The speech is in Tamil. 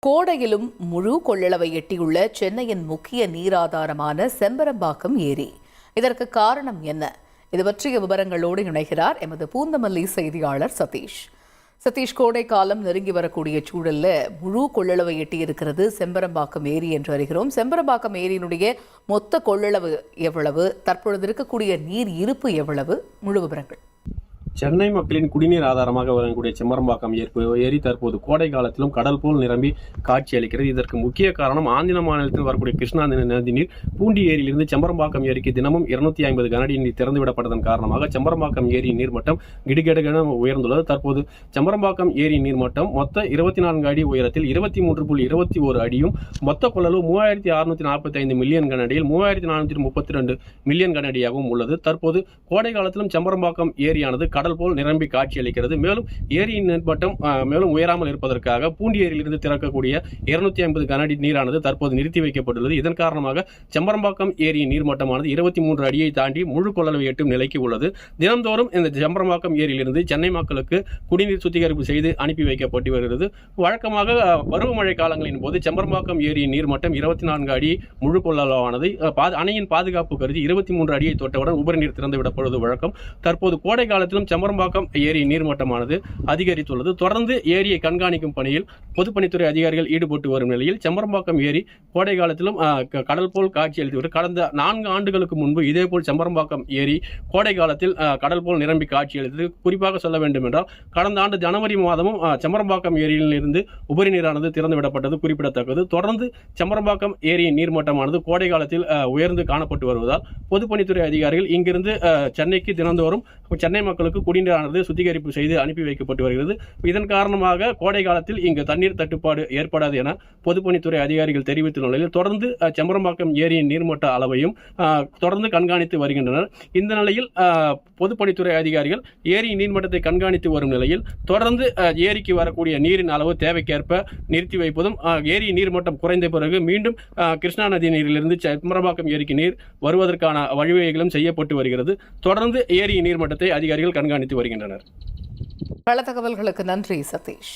கோடையிலும் முழு கொள்ளளவை எட்டியுள்ள சென்னையின் முக்கிய நீராதாரமான செம்பரம்பாக்கம் ஏரி. இதற்கு காரணம் என்ன? இது பற்றிய விவரங்களோடு இணைகிறார் எமது பூந்தமல்லி செய்தியாளர் சதீஷ். சதீஷ், கோடை காலம் நெருங்கி வரக்கூடிய சூழல்ல முழு கொள்ளளவை எட்டியிருக்கிறது செம்பரம்பாக்கம் ஏரி என்று அறிகிறோம். செம்பரம்பாக்கம் ஏரியினுடைய மொத்த கொள்ளளவு எவ்வளவு? தற்பொழுது இருக்கக்கூடிய நீர் இருப்பு எவ்வளவு? முழு விவரங்கள். சென்னை மக்களின் குடிநீர் ஆதாரமாக வழங்கக்கூடிய செம்பரம்பாக்கம் ஏரி தற்போது கோடை காலத்திலும் கடல் போல் நிரம்பி காட்சி அளிக்கிறது. இதற்கு முக்கிய காரணம் ஆந்திர மாநிலத்தில் வரக்கூடிய கிருஷ்ணா நதி நீர் பூண்டி ஏரியிலிருந்து செம்பரம்பாக்கம் ஏரிக்கு தினமும் 250 கனஅடி நீர் திறந்துவிடப்பட்டதன் காரணமாக செம்பரம்பாக்கம் ஏரியின் நீர்மட்டம் கிடுகிடுகென உயர்ந்துள்ளது. தற்போது செம்பரம்பாக்கம் ஏரி நீர்மட்டம் மொத்த 24 அடி உயரத்தில் 23.21 அடியும், மொத்த கொள்ளளவு 3645 மில்லியன் கனஅடியில் 3432 மில்லியன் கனஅடியாகவும் உள்ளது. தற்போது கோடை காலத்திலும் செம்பரம்பாக்கம் ஏரியானது கடல் போல் நிரம்பி காட்சி அளிக்கிறது. மேலும் ஏரியின் நீர்மட்டம் மேலும் உயராமல் இருப்பதற்காக பூண்டி ஏரியிலிருந்து திறக்கக்கூடிய 250 கனஅடி நீரானது தற்போது நிறுத்தி வைக்கப்பட்டுள்ளது. இதன் காரணமாக செம்பரம்பாக்கம் ஏரியின் நீர்மட்டமானது 23 அடியை தாண்டி முழு கொள்ளளவை எட்டும் நிலைக்கு உள்ளது. தினந்தோறும் இந்த செம்பரம்பாக்கம் ஏரியிலிருந்து சென்னை மக்களுக்கு குடிநீர் சுத்திகரிப்பு செய்து அனுப்பி வைக்கப்பட்டு வருகிறது. வழக்கமாக பருவமழை காலங்களின் போது செம்பரம்பாக்கம் ஏரியின் நீர்மட்டம் 24 அடி முழு கொள்ளளவானது அணையின் பாதுகாப்பு கருதி 23 அடியை தொட்டவுடன் உபரி நீர் திறந்து விடப்படுவது வழக்கம். தற்போது கோடை காலத்திலும் செம்பரம்பாக்கம் ஏரி நீர்மட்டமானது அதிகரித்துள்ளது. தொடர்ந்து ஏரியை கண்காணிக்கும் பணியில் பொதுப்பணித்துறை அதிகாரிகள் ஈடுபட்டு வரும் நிலையில் செம்பரம்பாக்கம் ஏரி கோடை காலத்திலும் கடல் போல் காட்சி அளித்து வரும். கடந்த 4 ஆண்டுகளுக்கு முன்பு இதேபோல் செம்பரம்பாக்கம் ஏரி கோடை காலத்தில் கடல் போல் நிரம்பி காட்சி அளித்தது. குறிப்பாக சொல்ல வேண்டும் என்றால் கடந்த ஆண்டு ஜனவரி மாதமும் செம்பரம்பாக்கம் ஏரியில் இருந்து உபரி நீரானது திறந்துவிடப்பட்டது குறிப்பிடத்தக்கது. தொடர்ந்து செம்பரம்பாக்கம் ஏரியின் நீர்மட்டமானது கோடை காலத்தில் உயர்ந்து காணப்பட்டு வருவதால் பொதுப்பணித்துறை அதிகாரிகள் இங்கிருந்து சென்னைக்கு தினந்தோறும் சென்னை மக்களுக்கு குடிநீரானது சுத்திகரிப்பு செய்து அனுப்பி வைக்கப்பட்டு வருகிறது. இதன் காரணமாக கோடை காலத்தில் இங்கு தண்ணீர் தட்டுப்பாடு ஏற்படாது என பொதுப்பணித்துறை அதிகாரிகள் தெரிவித்துள்ள நிலையில் தொடர்ந்து செம்பரம்பாக்கம் ஏரியின் நீர்மட்ட அளவையும் தொடர்ந்து கண்காணித்து வருகின்றனர். இந்த நிலையில் பொதுப்பணித்துறை அதிகாரிகள் ஏரி நீர்மட்டத்தை கண்காணித்து வரும் நிலையில் தொடர்ந்து ஏரிக்கு வரக்கூடிய நீரின் அளவு தேவைக்கேற்ப நிறுத்தி வைப்பதும், ஏரி நீர்மட்டம் குறைந்த பிறகு மீண்டும் கிருஷ்ணா நதி நீரிலிருந்து செம்பரம்பாக்கம் ஏரிக்கு நீர் வருவதற்கான வழிவகைகளும் செய்யப்பட்டு வருகிறது. தொடர்ந்து ஏரி நீர்மட்டத்தை அதிகாரிகள் கண்காணித்து வருகின்றனர். பல தகவல்களுக்கு நன்றி சதீஷ்.